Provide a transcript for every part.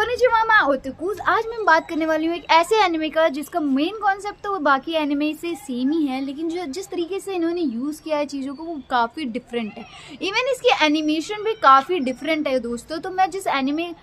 Konnichiwa मैं ओताकुज। आज मैं बात करने वाली हूँ एक ऐसे एनिमे का जिसका मेन कॉन्सेप्ट तो बाकी एनिमे से सेम ही है, लेकिन जो जिस तरीके से इन्होंने यूज़ किया है चीज़ों को वो काफ़ी डिफरेंट है। इवन इसकी एनिमेशन भी काफ़ी डिफरेंट है दोस्तों। तो मैं जिस एनिमे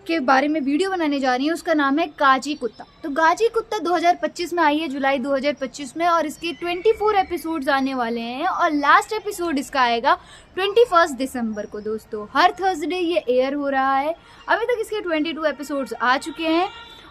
के बारे में वीडियो बनाने जा रही हूँ उसका नाम है गाजी कुत्ता। तो गाजी कुत्ता 2025 में आई है, जुलाई 2025 में, और इसके 24 एपिसोड्स आने वाले हैं और लास्ट एपिसोड इसका आएगा 21 दिसंबर को दोस्तों। हर थर्सडे ये एयर हो रहा है। अभी तक इसके 22 एपिसोड्स आ चुके हैं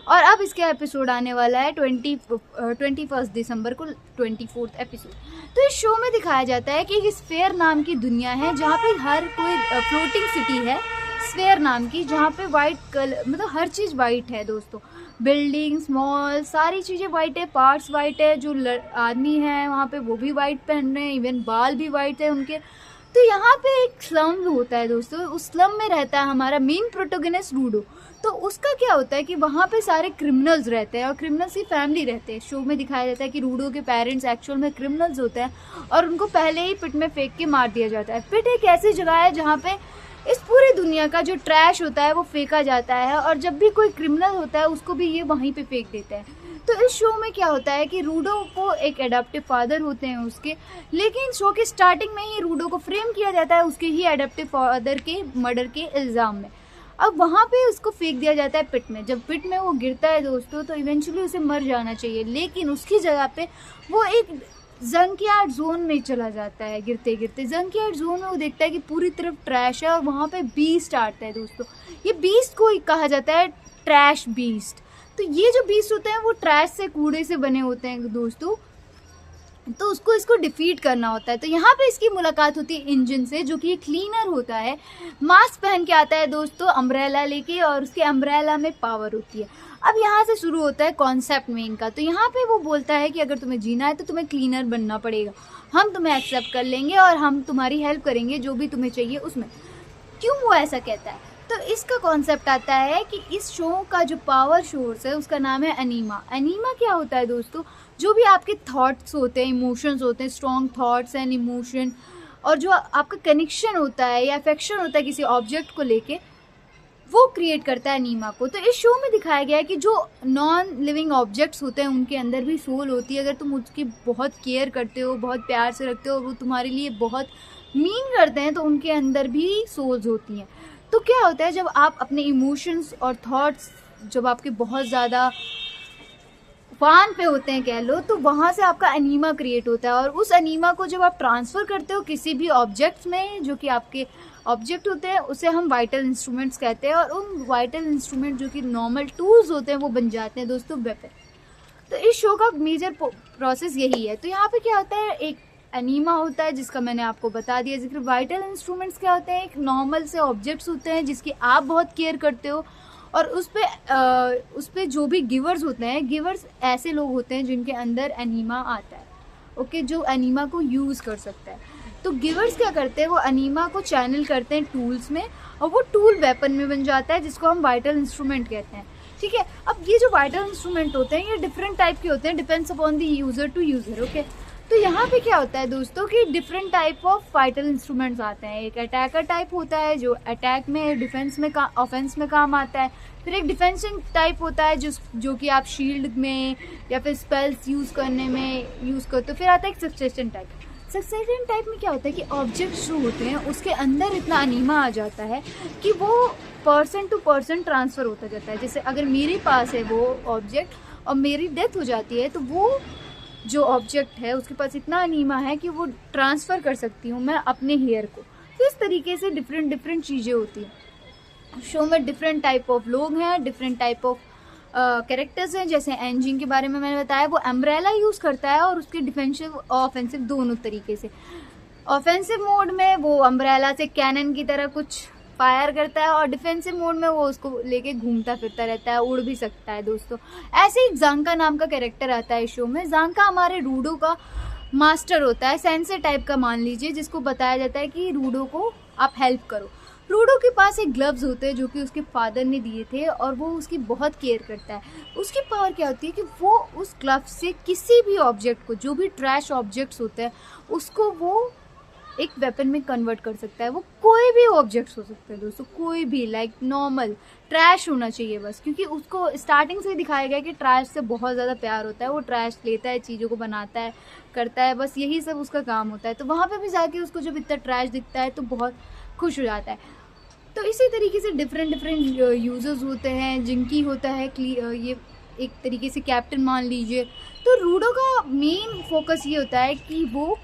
और अब इसका एपिसोड आने वाला है 21 दिसंबर को, 24th एपिसोड। तो इस शो में दिखाया जाता है कि एक स्फेयर नाम की दुनिया है जहाँ पे हर कोई फ्लोटिंग सिटी है स्फेयर नाम की, जहाँ पे वाइट कलर मतलब हर चीज़ वाइट है दोस्तों। बिल्डिंग्स, मॉल, सारी चीज़ें वाइट है, पार्ट्स वाइट है, जो आदमी हैं वहाँ पे वो भी वाइट पहन रहे हैं, इवन बाल भी वाइट है उनके। तो यहाँ पे एक स्लम होता है दोस्तों, उस स्लम में रहता है हमारा मेन प्रोटोगनिस्ट रूडो। तो उसका क्या होता है कि वहाँ पे सारे क्रिमिनल्स रहते हैं और क्रिमिनल्स की फैमिली रहते हैं। शो में दिखाया जाता है कि रूडो के पेरेंट्स एक्चुअल में क्रिमिनल्स होते हैं और उनको पहले ही पिट में फेंक के मार दिया जाता है। पिट एक ऐसी जगह है जहाँ पे इस पूरी दुनिया का जो ट्रैश होता है वो फेंका जाता है और जब भी कोई क्रिमिनल होता है उसको भी ये वहीं पे फेंक देते हैं। तो इस शो में क्या होता है कि रूडो को एक एडॉप्टिव फादर होते हैं उसके, लेकिन शो के स्टार्टिंग में ही रूडो को फ्रेम किया जाता है उसके ही एडॉप्टिव फादर के मर्डर के इल्ज़ाम में। अब वहाँ पे उसको फेंक दिया जाता है पिट में। जब पिट में वो गिरता है दोस्तों तो इवेंचुअली उसे मर जाना चाहिए, लेकिन उसकी जगह पे वो एक जंकयार्ड जोन में चला जाता है। गिरते गिरते जंकयार्ड जोन में वो देखता है कि पूरी तरफ ट्रैश है और वहाँ पे बीस्ट आता है दोस्तों। ये बीस्ट को कहा जाता है ट्रैश बीस्ट। तो ये जो बीस्ट होते हैं वो ट्रैश से, कूड़े से बने होते हैं दोस्तों। तो उसको इसको डिफीट करना होता है। तो यहाँ पे इसकी मुलाकात होती है इंजन से, जो कि क्लीनर होता है। मास्क पहन के आता है दोस्तों, अम्ब्रेला लेके, और उसके अम्ब्रेला में पावर होती है। अब यहाँ से शुरू होता है कॉन्सेप्ट मेन का। तो यहाँ पे वो बोलता है कि अगर तुम्हें जीना है तो तुम्हें क्लीनर बनना पड़ेगा, हम तुम्हें एक्सेप्ट कर लेंगे और हम तुम्हारी हेल्प करेंगे जो भी तुम्हें चाहिए उसमें। क्यों वो ऐसा कहता है? तो इसका कॉन्सेप्ट आता है कि इस शो का जो पावर सोर्स है उसका नाम है अनीमा। अनीमा क्या होता है दोस्तों? जो भी आपके थॉट्स होते हैं, इमोशंस होते हैं, स्ट्रॉन्ग थॉट्स एंड इमोशन, और जो आपका कनेक्शन होता है या अफेक्शन होता है किसी ऑब्जेक्ट को लेके, वो क्रिएट करता है अनीमा को। तो इस शो में दिखाया गया है कि जो नॉन लिविंग ऑब्जेक्ट्स होते हैं उनके अंदर भी सोल होती है। अगर तुम उसकी बहुत केयर करते हो, बहुत प्यार से रखते हो, वो तुम्हारे लिए बहुत मीन करते हैं, तो उनके अंदर भी सोल्स होती हैं। तो क्या होता है, जब आप अपने इमोशंस और थॉट्स जब आपके बहुत ज़्यादा फान पे होते हैं कह लो, तो वहाँ से आपका अनीमा क्रिएट होता है। और उस अनीमा को जब आप ट्रांसफ़र करते हो किसी भी ऑब्जेक्ट्स में, जो कि आपके ऑब्जेक्ट होते हैं, उसे हम वाइटल इंस्ट्रूमेंट्स कहते हैं। और उन वाइटल इंस्ट्रूमेंट जो कि नॉर्मल टूल्स होते हैं वो बन जाते हैं दोस्तों वेपन। तो इस शो का मेजर प्रोसेस यही है। तो यहाँ पे क्या होता है, एक अनीमा होता है जिसका मैंने आपको बता दिया जिक्र। वाइटल इंस्ट्रूमेंट्स क्या होते हैं? एक नॉर्मल से ऑब्जेक्ट्स होते हैं जिसकी आप बहुत केयर करते हो, और उस पे जो भी गिवर्स होते हैं, गिवर्स ऐसे लोग होते हैं जिनके अंदर अनीमा आता है, ओके, जो अनीमा को यूज़ कर सकता है। तो गिवर्स क्या करते हैं, वो अनीमा को चैनल करते हैं टूल्स में, और वो टूल वेपन में बन जाता है जिसको हम वाइटल इंस्ट्रूमेंट कहते हैं। ठीक है, अब ये जो वाइटल इंस्ट्रूमेंट होते हैं ये डिफरेंट टाइप के होते हैं, depends upon the user to user, okay. तो यहाँ पे क्या होता है दोस्तों कि different type of vital instruments आते हैं। एक अटैकर टाइप होता है जो अटैक में, डिफेंस में, ऑफेंस में काम आता है। फिर एक डिफेंसिंग टाइप होता है जो कि आप शील्ड में या फिर स्पेल्स यूज़ करने में यूज़ करते हो। फिर आता है एक सक्सेशन टाइप। सक्सेशन टाइप में क्या होता है कि ऑब्जेक्ट्स जो होते हैं उसके अंदर इतना अनीमा आ जाता है कि वो पर्सन टू पर्सन ट्रांसफ़र होता जाता है। जैसे अगर मेरे पास है वो ऑब्जेक्ट और मेरी डेथ हो जाती है, तो वो जो ऑब्जेक्ट है उसके पास इतना अनीमा है कि वो ट्रांसफ़र कर सकती हूँ मैं अपने हेयर को। तो इस तरीके से डिफरेंट चीज़ें होती हैं। शो में डिफरेंट टाइप ऑफ लोग हैं, डिफरेंट टाइप ऑफ कैरेक्टर्स हैं। जैसे एंजिन के बारे में मैंने बताया, वो अम्ब्रेला यूज़ करता है और उसके डिफेंसिव और ऑफेंसिव दोनों तरीके से। ऑफेंसिव मोड में वो अम्ब्रेला से कैनन की तरह कुछ फायर करता है, और डिफेंसिव मोड में वो उसको लेके घूमता फिरता रहता है, उड़ भी सकता है दोस्तों। ऐसे ही जांका नाम का कैरेक्टर आता है इस शो में। जांका हमारे रूडो का मास्टर होता है, सेंसे टाइप का मान लीजिए, जिसको बताया जाता है कि रूडो को आप हेल्प करो। रूडो के पास एक ग्लव्स होते हैं जो कि उसके फादर ने दिए थे और वो उसकी बहुत केयर करता है। उसकी पावर क्या होती है कि वो उस ग्लव्स से किसी भी ऑब्जेक्ट को, जो भी ट्रैश ऑब्जेक्ट्स होते हैं, उसको वो एक वेपन में कन्वर्ट कर सकता है। वो कोई भी ऑब्जेक्ट्स हो सकते हैं दोस्तों, कोई भी, लाइक नॉर्मल ट्रैश होना चाहिए बस, क्योंकि उसको स्टार्टिंग से ही दिखाया गया कि ट्रैश से बहुत ज़्यादा प्यार होता है। वो ट्रैश लेता है, चीज़ों को बनाता है, करता है, बस यही सब उसका काम होता है। तो वहाँ पे भी जाके उसको जब इतना ट्रैश दिखता है तो बहुत खुश हो जाता है। तो इसी तरीके से डिफरेंट डिफरेंट यूजर्स होते हैं। जिंकी होता है ये एक तरीके से कैप्टन मान लीजिए। तो रूडो का मेन फोकस ये होता है कि वो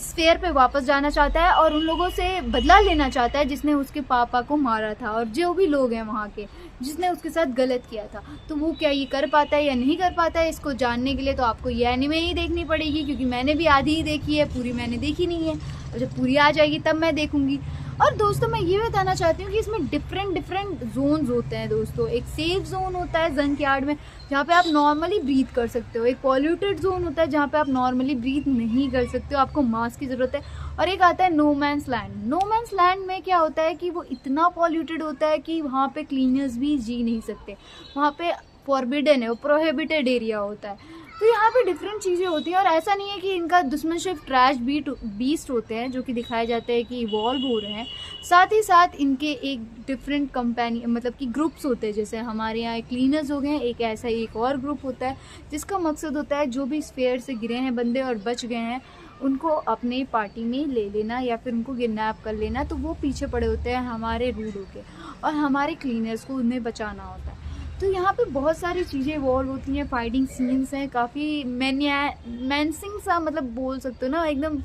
स्फेयर पे वापस जाना चाहता है और उन लोगों से बदला लेना चाहता है जिसने उसके पापा को मारा था, और जो भी लोग हैं वहाँ के जिसने उसके साथ गलत किया था। तो वो क्या ये कर पाता है या नहीं कर पाता है, इसको जानने के लिए तो आपको ये एनिमे ही देखनी पड़ेगी, क्योंकि मैंने भी आधी ही देखी है, पूरी मैंने देखी नहीं है। और जब पूरी आ जाएगी तब मैं देखूंगी। और दोस्तों मैं ये बताना चाहती हूँ कि इसमें डिफरेंट डिफरेंट जोन्स होते हैं दोस्तों। एक सेफ जोन होता है जंकयार्ड में, जहाँ पे आप नॉर्मली ब्रीथ कर सकते हो। एक पॉल्यूटेड जोन होता है जहाँ पे आप नॉर्मली ब्रीथ नहीं कर सकते हो, आपको मास्क की ज़रूरत है। और एक आता है no man's land. No man's land में क्या होता है कि वो इतना पॉल्यूटेड होता है कि वहाँ पे क्लीनर्स भी जी नहीं सकते, वहाँ पे फॉरबिडन है, वो प्रोहिबिटेड एरिया होता है। तो यहाँ पे डिफरेंट चीज़ें होती हैं। और ऐसा नहीं है कि इनका दुश्मन सिर्फ ट्रैश बीस्ट होते हैं जो कि दिखाए जाते हैं कि इवॉल्व हो रहे हैं, साथ ही साथ इनके एक डिफरेंट कंपनी मतलब कि ग्रुप्स होते हैं। जैसे हमारे यहाँ क्लीनर्स हो गए हैं, एक ऐसा एक और ग्रुप होता है जिसका मकसद होता है जो भी स्फेयर से गिरे हैं बंदे और बच गए हैं उनको अपने पार्टी में ले लेना या फिर उनको किडनैप कर लेना। तो वो पीछे पड़े होते हैं हमारे रूडो के, और हमारे क्लीनर्स को उन्हें बचाना होता है। तो यहाँ पे बहुत सारी चीज़ें इवॉल्व होती हैं, फाइटिंग सीन्स हैं, काफ़ी मैनसिंग सा मतलब बोल सकते हो ना, एकदम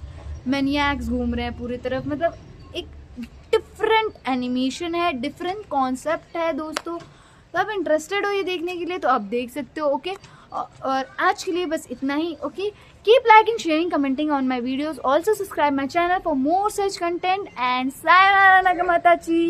मैनियाक्स घूम रहे हैं पूरी तरफ। मतलब एक डिफरेंट एनिमेशन है, डिफरेंट कॉन्सेप्ट है दोस्तों। तो आप इंटरेस्टेड हो ये देखने के लिए तो आप देख सकते हो। ओके, और आज के लिए बस इतना ही। Okay, keep liking, sharing, commenting on my videos, also subscribe my channel for more such content and sayonara नागामाताची।